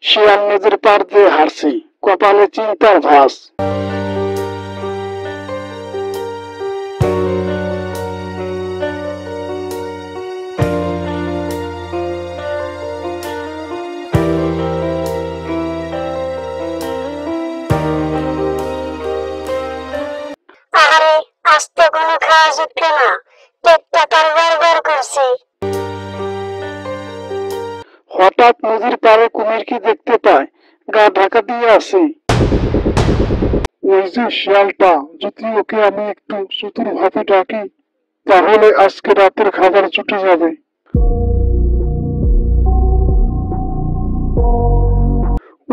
শিয়াল নদীর পাড় দিয়ে হাঁটছে, কপালে চিন্তার ভাঁজ। আরে আজ তো কোনো খাওয়া জুটবে না, পেটটা তার গড়গড় করছে। হঠাৎ নদীর পাড়ে কুমিরকে দেখতে পায়, গা ঢাকা দিয়ে আছে। ওই যে শিয়ালটা, যদি ওকে আমি একটু চতুর ভাবে ডাকি, তাহলে আজকে রাতের খাবার জুটে যাবে।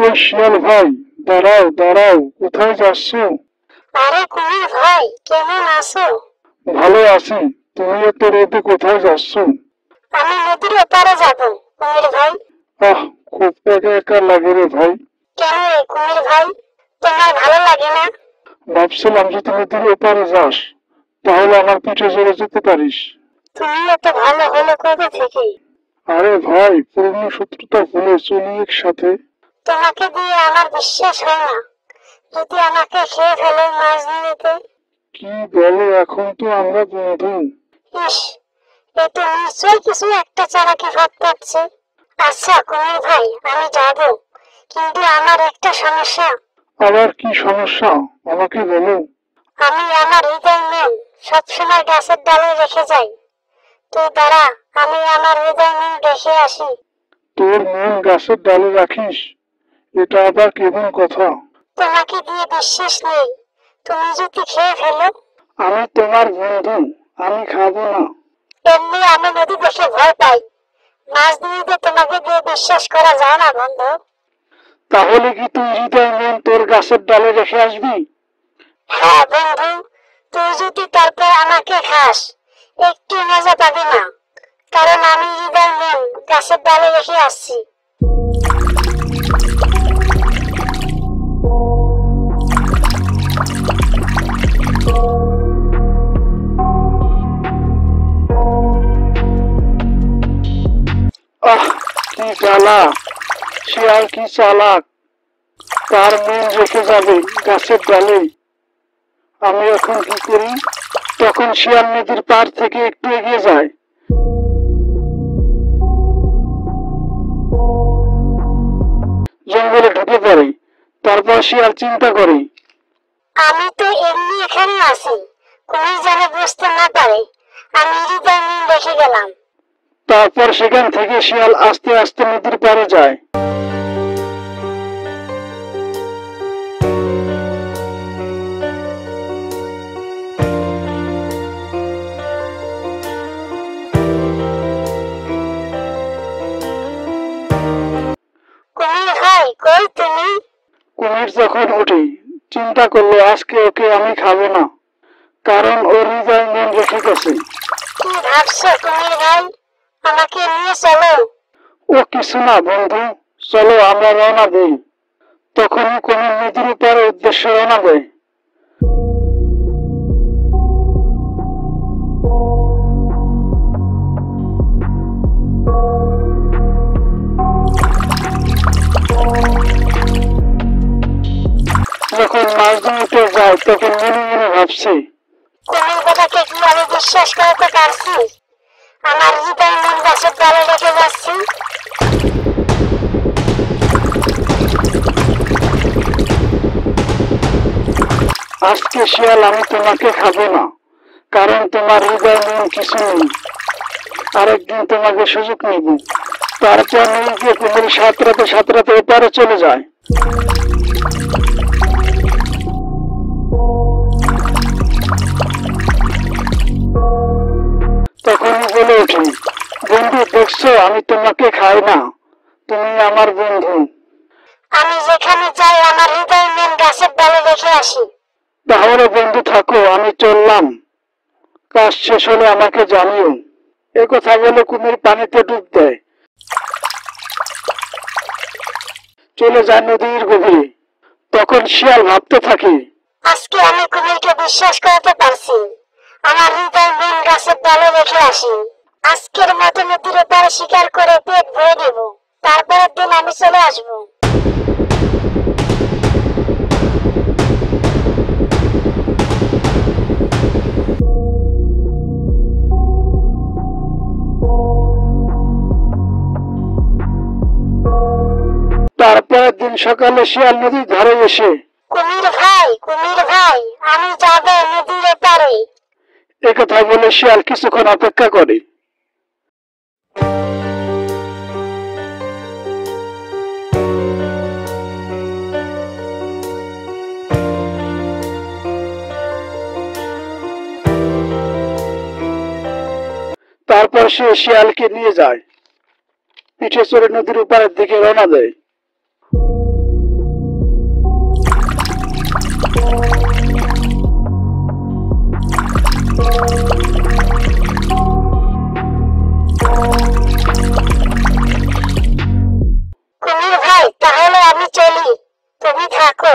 ওই শিয়াল ভাই, দাঁড়াও দাঁড়াও, কোথায় যাচ্ছ? আরে কুমির ভাই, কেমন আছো? ভালো আছি, তুমি এত রোদে কোথায় যাচ্ছ? আমি নদীর ওপারে যাব কুমির ভাই। আহ, খুব একা একা লাগে রে ভাই। কেন রে কুমির ভাই, তোমার ভালো লাগে না? ভাবছিলাম যদি নদীর ওপারে যাস, তাহলে আমার পিঠে চড়ে যেতে পারিস। তুমি এত ভালো হলো কবে থেকে? আরে ভাই, পুরনো শত্রুতা ভুলে চলি একসাথে। তোমাকে দিয়ে আমার বিশ্বাস হয় না, যদি আমাকে খেয়ে ফেলে মাছ নিতে। কি বলো, এখন তো আমরা বন্ধু। ইস, এ তো নিশ্চয়ই কিছু একটা চালাকি ভাব পাচ্ছে। আচ্ছা কুমির ভাই, আমি যাব, কিন্তু আমার একটা সমস্যা। আবার কি সমস্যা, আমাকে বলো। আমি আমার হৃদয় মন সবসময় গাছের ডালে রেখে যাই। তুই দাঁড়া, আমি আমার হৃদয় মন রেখে আসি। তোর মন গাছের ডালে রাখিস? এটা আবার কেমন কথা? তোমাকে দিয়ে বিশ্বাস নেই, তুমি যদি খেয়ে ফেলো। আমি তোমার বন্ধু, আমি খাবো না। এমনি আমি নদী দেখে ভয় পাই, মাছ দিয়ে তোমাকে দিয়ে বিশ্বাস করা যায় না বন্ধু। তাহলে কি তুই হৃদয় মন তোর গাছের ডালে রেখে আসবি? হ্যাঁ বন্ধু, তুই যদি তারপর আমাকে খাস, একটু মজা পাবি না, কারণ আমি হৃদয় মন গাছের ডালে রেখে আসছি। আহ, কি জ্বালা! শিয়াল কি চালাক, তার মন রেখে যাবে গাছের ডালে। আমি এখন কি করি? তখন শিয়াল নদীর পাড় থেকে একটু এগিয়ে যায়। জঙ্গলে ঢুকে পড়ে। তারপর শিয়াল চিন্তা করে, আমি তো এমনি এখানে আছি, কোনো যেন বুঝতে না পারে আমি হৃদয় মন রেখে গেলাম। তারপর সেখান থেকে শিয়াল আস্তে আস্তে নদীর পাড়ে যায়। কুমির ভাই, কই তুমি? কুমির যখন ওঠে, চিন্তা করলো আজকে ওকে আমি খাবো না, কারণ ওর হৃদয় মন রেখে গেছে। কি ভাবছো কুমির ভাই, আমাকে নিয়ে চলো। ও কিছু না বন্ধু, চলো আমরা রওনা দেই। তখনই কুমির নদীর উপরে উদ্দেশ্যে রওনা দেয়। যখন মাছ ধরতে যায় তখন মনে মনে ভাবছে, কুমির বেটাকে কি আমি বিশ্বাস করতে পারছি? আমার হৃদয় মন গাছের ডালে রেখে যাচ্ছি। আজকে শিয়াল আমি তোমাকে খাবো না, কারণ তোমার হৃদয় মন কিছু নেই। আরেকদিন তোমাকে সুযোগ নিব। তারপর নদীতে কুমির সাঁতরাতে সাঁতরাতে ওপারে চলে যায়। তখনই বলে ওঠে, বন্ধু দেখছো আমি তোমাকে খাই না, তুমি আমার বন্ধু। আমি যেখানে যাই আমার হৃদয় মন গাছের ডালে রেখে আসি। তাহলে বন্ধু থাকো, আমি চললাম, কাজ শেষ হলে আমাকে জানিও। এ কথা বলে কুমির পানিতে ডুব দেয়, চলে যায় নদীর গভীরে। তখন শিয়াল ভাবতে থাকে, আজকে আমি কুমিরকে বিশ্বাস করতে পারছি, আমার হৃদয় মন গাছের ডালে রেখে আসি। আজকের মতো নদীর ওপারে শিকার করে পেট ভরে নেব, তারপরের দিন আমি চলে আসবো। সকালে শিয়াল নদীর ধারে এসে কুমির ভাই, আমি যাবো নদীর এপারে। একথা বলে শিয়াল কিছুক্ষণ অপেক্ষা করে। তারপর সে শিয়ালকে নিয়ে যায়, পিঠে চড়ে নদীর ওপারের দিকে রওনা দেয়। কুমির ভাই, তাহলে আমি চলি, তুমি থাকো।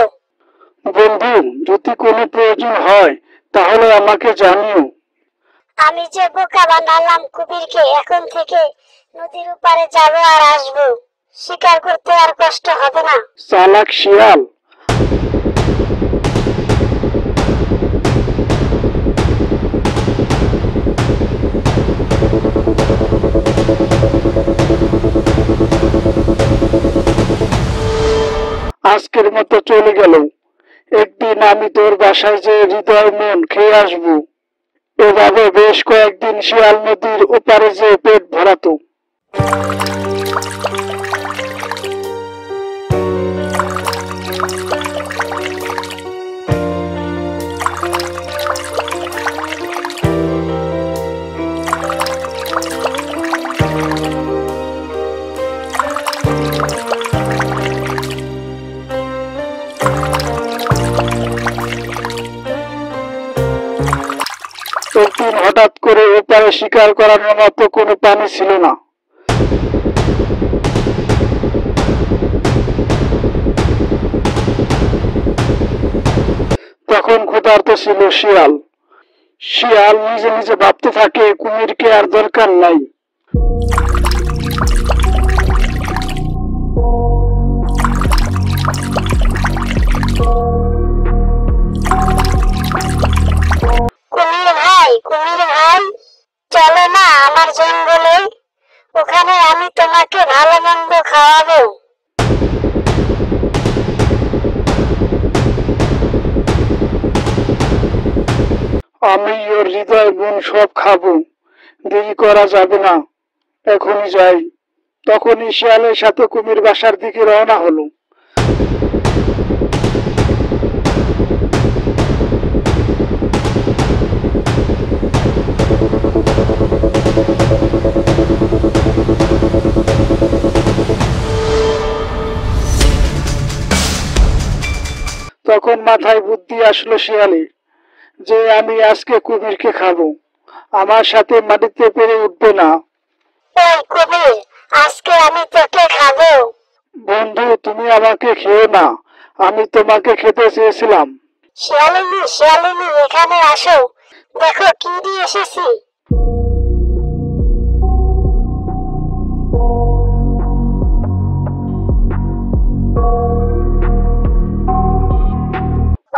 বন্ধু, যদি কোনো প্রয়োজন হয় তাহলে আমাকে জানিও। আমি যে বোকা বানালাম কুমিরকে, এখন থেকে নদীর ওপারে যাবো আর আসবো, শিকার করতে আর কষ্ট হবে না। চালাক শিয়াল। আজকের মতো চলে গেল। একদিন আমি তোর বাসায় যে হৃদয় মন খেয়ে আসবো। এভাবে বেশ কয়েকদিন শিয়াল নদীর ওপারে যে পেট ভরাতো। একদিন হঠাৎ করে ওপারে শিকার করানোর মতো কোনো পানি ছিল না। তখন ক্ষুধার্ত ছিল শিয়াল। শিয়াল নিজে নিজে ভাবতে থাকে, কুমিরকে আর দরকার নাই। কুমির ভাই, চলো না আমার জঙ্গলে, ওখানে আমি তোমাকে ভালো মন্দ খাওয়াবো। আমি ওর হৃদয় মন সব খাবো, দেরি করা যাবে না, এখনই যাই। তখনই শিয়ালের সাথে কুমির বাসার দিকে রওনা হলো। তখন মাথায় বুদ্ধি আসলো শিয়ালের, যে আমি আজকে কুমিরকে খাবো, আমার সাথে মাটিতে পেরে উঠবে না। এই কুমির, আজকে আমি তোকে খাবো। বন্ধু, তুমি আমাকে খেও না, আমি তোমাকে খেতে চেয়েছিলাম। শিয়ালিনী, এখানে আসো, দেখো কি দিয়ে এসেছি।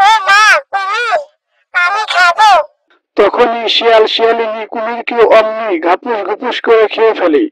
ও মা, কুমির, আমি খাবো। তখনই শিয়ালিনী কুমিরকে অমনি ঘাপুস ঘুপুস করে খেয়ে ফেলে।